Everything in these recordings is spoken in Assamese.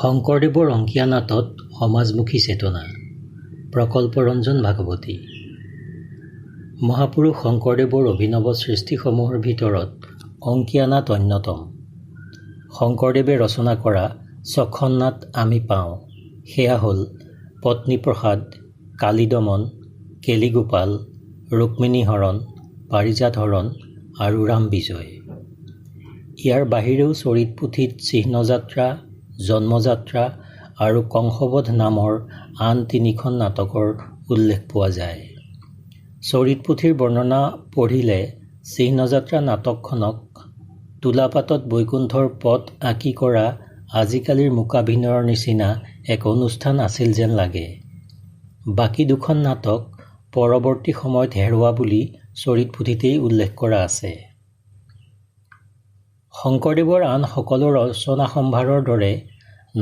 শংকৰদেৱৰ অংকীয়া নাটত সমাজমুখী চেতনা। প্ৰকল্প ৰঞ্জন ভাগৱতী। মহাপুৰুষ শংকৰদেৱৰ অভিনৱ সৃষ্টিসমূহৰ ভিতৰত অংকীয়া নাট অন্যতম। শংকৰদেৱে ৰচনা কৰা ছখন নাট আমি পাওঁ, সেয়া হ'ল পত্নীপ্ৰসাদ, কালীদমন, কেলিগোপাল, ৰুক্মিণী হৰণ, পাৰিজাত হৰণ আৰু ৰাম বিজয়। ইয়াৰ বাহিৰেও চৰিত পুথিত চিহ্নযাত্ৰা, জন্মযাত্ৰা আৰু কংসবধ নামৰ আন তিনিখন নাটকৰ উল্লেখ পোৱা যায়। চৰিত পুথিৰ বৰ্ণনা পঢ়িলে চিহ্নযাত্ৰা নাটকখনক তুলাপাতত বৈকুণ্ঠৰ পথ আঁকি কৰা আজিকালিৰ মূকাভিনয়ৰ নিচিনা এক অনুষ্ঠান আছিল যেন লাগে। বাকী দুখন নাটক পৰৱৰ্তী সময়ত হেৰুৱা বুলি চৰিত পুথিতেই উল্লেখ কৰা আছে। শংকৰদেৱৰ আন সকলো ৰচনা সম্ভাৰৰ দৰে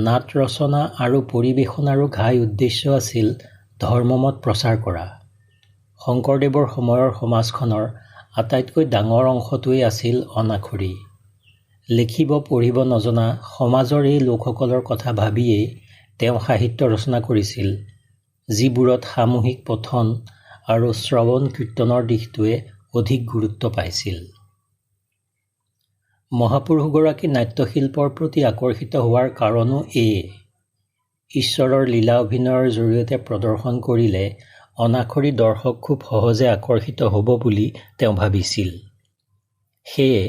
নাট ৰচনা আৰু পৰিৱেশনাৰো ঘাই উদ্দেশ্য আছিল ধৰ্মমত প্ৰচাৰ কৰা। শংকৰদেৱৰ সময়ৰ সমাজখনৰ আটাইতকৈ ডাঙৰ অংশটোৱেই আছিল অনাখৰী। লিখিব পঢ়িব নজনা সমাজৰ এই লোকসকলৰ কথা ভাবিয়েই তেওঁ সাহিত্য ৰচনা কৰিছিল, যিবোৰত সামূহিক পঠন আৰু শ্ৰৱণ কীৰ্তনৰ দিশটোৱে অধিক গুৰুত্ব পাইছিল। মহাপুৰুষগৰাকী নাট্যশিল্পৰ প্ৰতি আকৰ্ষিত হোৱাৰ কাৰণো এয়ে। ঈশ্বৰৰ লীলা অভিনয়ৰ জৰিয়তে প্ৰদৰ্শন কৰিলে অনাখৰী দৰ্শক খুব সহজে আকৰ্ষিত হ'ব বুলি তেওঁ ভাবিছিল। সেয়ে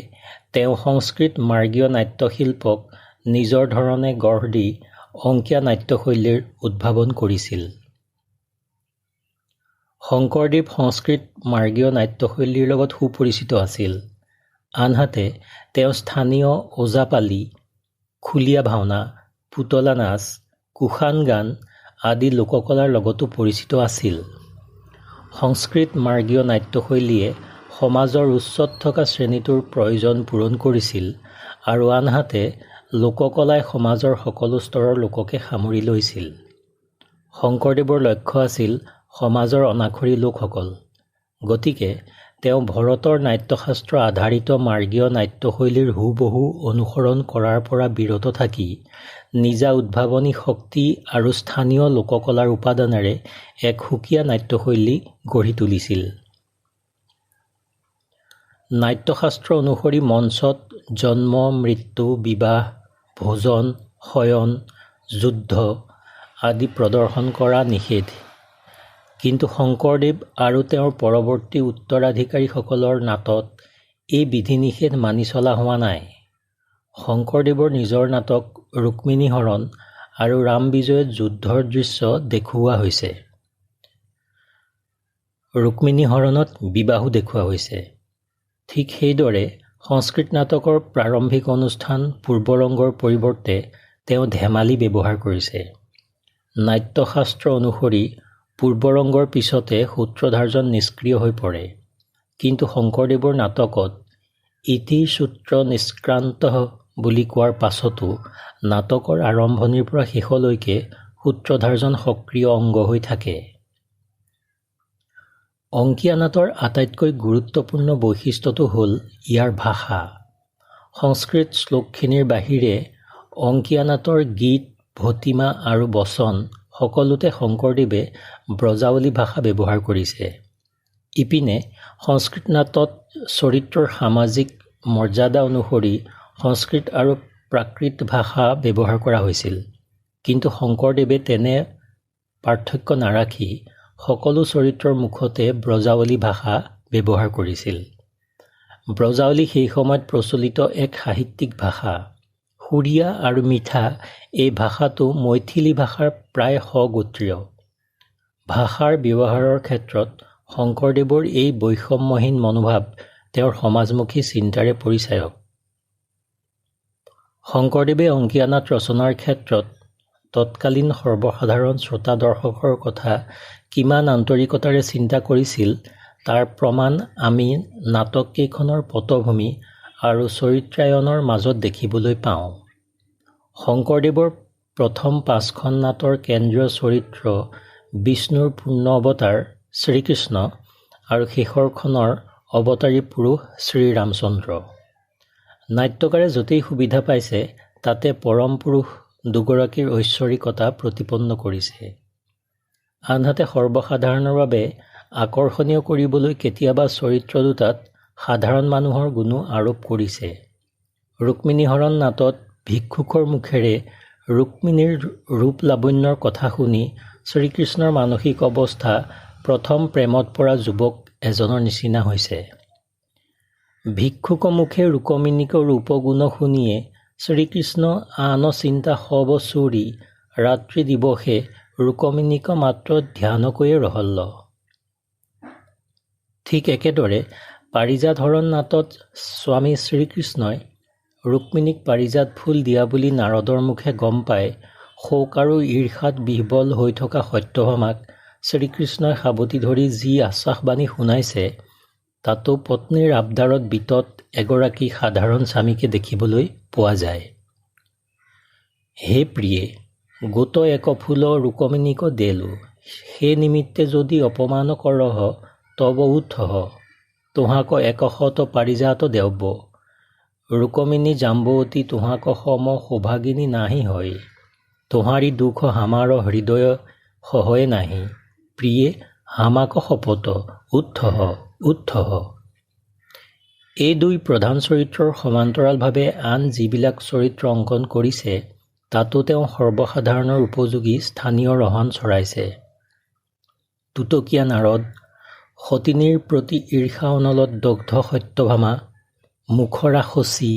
তেওঁ সংস্কৃত মাৰ্গীয় নাট্যশিল্পক নিজৰ ধৰণে গঢ় দি অংকীয়া নাট্যশৈলীৰ উদ্ভাৱন কৰিছিল। শংকৰদেৱ সংস্কৃত মাৰ্গীয় নাট্যশৈলীৰ লগত সুপৰিচিত আছিল। আনহাতে তেওঁ স্থানীয় ওজাপালি, খুলীয়া ভাওনা, পুতলা নাচ, কুশান গান আদি লোককলাৰ লগতো পৰিচিত আছিল। সংস্কৃত মাৰ্গীয় নাট্যশৈলীয়ে সমাজৰ উচ্চত থকা শ্ৰেণীটোৰ প্ৰয়োজন পূৰণ কৰিছিল আৰু আনহাতে লোককলাই সমাজৰ সকলো স্তৰৰ লোককে সামৰি লৈছিল। শংকৰদেৱৰ লক্ষ্য আছিল সমাজৰ অনাখৰী লোকসকল। গতিকে তেওঁ ভৰতৰ নাট্যশাস্ত্ৰ আধাৰিত মাৰ্গীয় নাট্যশৈলীৰ হুবহু অনুসৰণ কৰাৰ পৰা বিৰত থাকি নিজা উদ্ভাৱনী শক্তি আৰু স্থানীয় লোককলাৰ উপাদানেৰে এক সুকীয়া নাট্যশৈলী গঢ়ি তুলিছিল। নাট্যশাস্ত্ৰ অনুসৰি মঞ্চত জন্ম, মৃত্যু, বিবাহ, ভোজন, শয়ন, যুদ্ধ আদি প্ৰদৰ্শন কৰা নিষেধ। কিন্তু শংকৰদেৱ আৰু তেওঁৰ পৰৱৰ্তী উত্তৰাধিকাৰীসকলৰ নাটত এই বিধি-নিষেধ মানি চলা হোৱা নাই। শংকৰদেৱৰ নিজৰ নাটক ৰুক্মিণী হৰণ আৰু ৰাম বিজয়ত যুদ্ধৰ দৃশ্য দেখুওৱা হৈছে। ৰুক্মিণী হৰণত বিবাহো দেখুওৱা হৈছে। ঠিক সেইদৰে সংস্কৃত নাটকৰ প্ৰাৰম্ভিক অনুষ্ঠান পূৰ্বৰংগৰ পৰিৱৰ্তে তেওঁ ধেমালি ব্যৱহাৰ কৰিছে। নাট্যশাস্ত্ৰ অনুসৰি পূৰ্বৰংগৰ পিছতে সূত্ৰধাৰজন নিষ্ক্ৰিয় হৈ পৰে। কিন্তু শংকৰদেৱৰ নাটকত ইতি সূত্ৰ নিষ্ক্ৰান্তঃ বুলি কোৱাৰ পাছতো নাটকৰ আৰম্ভণিৰ পৰা শেষলৈকে সূত্ৰধাৰজন সক্ৰিয় অংগ হৈ থাকে। অংকীয়া নাটৰ আটাইতকৈ গুৰুত্বপূৰ্ণ বৈশিষ্ট্যটো হ'ল ইয়াৰ ভাষা। সংস্কৃত শ্লোকখিনিৰ বাহিৰে অংকীয়া নাটৰ গীত, ভটিমা আৰু বচন সকলোতে শংকৰদেৱে ব্ৰজাৱলী ভাষা ব্যৱহাৰ কৰিছে। ইপিনে সংস্কৃত নাটত চৰিত্ৰৰ সামাজিক মৰ্যাদা অনুসৰি সংস্কৃত আৰু প্ৰাকৃত ভাষা ব্যৱহাৰ কৰা হৈছিল। কিন্তু শংকৰদেৱে তেনে পাৰ্থক্য নাৰাখি সকলো চৰিত্ৰৰ মুখতে ব্ৰজাৱলী ভাষা ব্যৱহাৰ কৰিছিল। ব্ৰজাৱলী সেই সময়ত প্ৰচলিত এক সাহিত্যিক ভাষা। সুৰীয়া আৰু মিঠা এই ভাষাটো মৈথিলী ভাষাৰ প্ৰায় স্বগোত্ৰীয়। ভাষাৰ ব্যৱহাৰৰ ক্ষেত্ৰত শংকৰদেৱৰ এই বৈষম্যহীন মনোভাৱ তেওঁৰ সমাজমুখী চিন্তাৰে পৰিচায়ক। শংকৰদেৱে অংকীয়া নাট ৰচনাৰ ক্ষেত্ৰত তৎকালীন সৰ্বসাধাৰণ শ্ৰোতা দৰ্শকৰ কথা কিমান আন্তৰিকতাৰে চিন্তা কৰিছিল তাৰ প্ৰমাণ আমি নাটককেইখনৰ পটভূমি আৰু চৰিত্ৰায়নৰ মাজত দেখিবলৈ পাওঁ। শংকৰদেৱৰ প্ৰথম 5খন নাটৰ কেন্দ্ৰীয় চৰিত্ৰ বিষ্ণুৰ পূৰ্ণ অৱতাৰ শ্ৰীকৃষ্ণ আৰু শেষৰখনৰ অৱতাৰী পুৰুষ শ্ৰীৰামচন্দ্ৰ। নাট্যকাৰে য'তেই সুবিধা পাইছে তাতে পৰম পুৰুষ দুগৰাকীৰ ঐশ্বৰিকতা প্ৰতিপন্ন কৰিছে। আনহাতে সৰ্বসাধাৰণৰ বাবে আকৰ্ষণীয় কৰিবলৈ কেতিয়াবা চৰিত্ৰ দুটাত সাধাৰণ মানুহৰ গুণো আৰোপ কৰিছে। ৰুক্মিণীহৰণ নাটত ভিক্ষুকৰ মুখেৰে ৰুক্মিণীৰ ৰূপ লাৱণ্যৰ কথা শুনি শ্ৰীকৃষ্ণৰ মানসিক অৱস্থা প্ৰথম প্ৰেমত পৰা যুৱক এজনৰ নিচিনা হৈছে। ভিক্ষুক মুখে ৰুক্মিণীক ৰূপগুণ শুনিয়ে শ্ৰীকৃষ্ণ আন চিন্তা সব চুৰি ৰাত্ৰি দিৱসে ৰুক্মিণীক মাত্ৰ ধ্যানকৈয়ে ৰহল্য। ঠিক একেদৰে পাৰিজাত হৰণ নাটত স্বামী শ্ৰীকৃষ্ণই ৰুক্মিণীক পাৰিজাত ফুল দিয়া বুলি নাৰদৰ মুখে গম পাই শোক আৰু ঈৰ্ষাত বিহ্বল হৈ থকা সত্যভামাক শ্ৰীকৃষ্ণই সাৱটি ধৰি যি আশ্বাসবাণী শুনাইছে তাতো পত্নীৰ আবদাৰত বিতত এগৰাকী সাধাৰণ স্বামীকে দেখিবলৈ পোৱা যায়। হে প্ৰিয়ে, গোট এক ফুল ৰুক্মিণীক দেলো, সে নিমিত্তে যদি অপমান কৰহ তব উঠহ, তোহাক একশত পাৰিজাত দেৱ, ৰুক্মিণী জাম্বৱতী তোহাক সম সৌভাগিনী নাহি হয়, তোহাৰি দুখ হামাৰ হৃদয় সহয়ে নাহি, প্ৰিয়ে হামাক শপত উঠহ উঠহ। এই দুই প্ৰধান চৰিত্ৰৰ সমান্তৰালভাৱে আন যিবিলাক চৰিত্ৰ অংকন কৰিছে তাতো তেওঁ সৰ্বসাধাৰণৰ উপযোগী স্থানীয় ৰহণ চৰাইছে। তুতকীয়া নাৰদ, সতিনীৰ প্ৰতি ঈৰ্ষা অনলত দগ্ধ সত্যভামা, মুখৰা শচী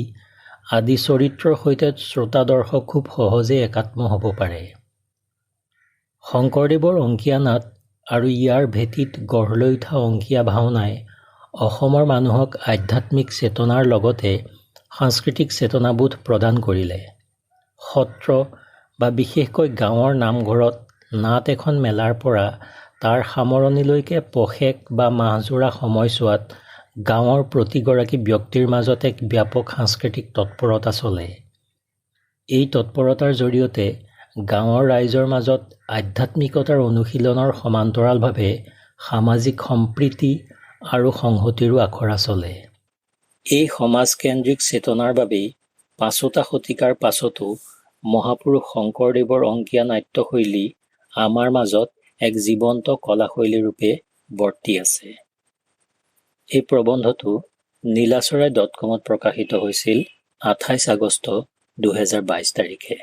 আদি চৰিত্ৰৰ সৈতে শ্ৰোতাদৰ্শক খুব সহজে একাত্ম হ'ব পাৰে। শংকৰদেৱৰ অংকীয়া নাট আৰু ইয়াৰ ভেটিত গঢ় লৈ উঠা অংকীয়া ভাওনাই অসমৰ মানুহক আধ্যাত্মিক চেতনাৰ লগতে সাংস্কৃতিক চেতনাবোধ প্ৰদান কৰিলে। সত্ৰ বা বিশেষকৈ গাঁৱৰ নামঘৰত নাট এখন মেলাৰ পৰা তাৰ সামৰণিলৈকে পষেক বা মাহজোৰা সময়ছোৱাত গাঁৱৰ প্ৰতিগৰাকী ব্যক্তিৰ মাজত এক ব্যাপক সাংস্কৃতিক তৎপৰতা চলে। এই তৎপৰতাৰ জৰিয়তে গাঁৱৰ ৰাইজৰ মাজত আধ্যাত্মিকতাৰ অনুশীলনৰ সমান্তৰালভাৱে সামাজিক সম্প্ৰীতি আৰু সংহতিৰো আখৰা চলে। এই সমাজকেন্দ্ৰিক চেতনাৰ বাবেই পাঁচোটা শতিকাৰ পাছতো মহাপুৰুষ শংকৰদেৱৰ অংকীয়া নাট্যশৈলী আমাৰ মাজত এক জীৱন্ত কলাশৈলীৰূপে বৰ্তি আছে। এই প্ৰবন্ধটো নীলাচৰাই .comত প্ৰকাশিত হৈছিল 28 আগষ্ট 2022 তাৰিখে।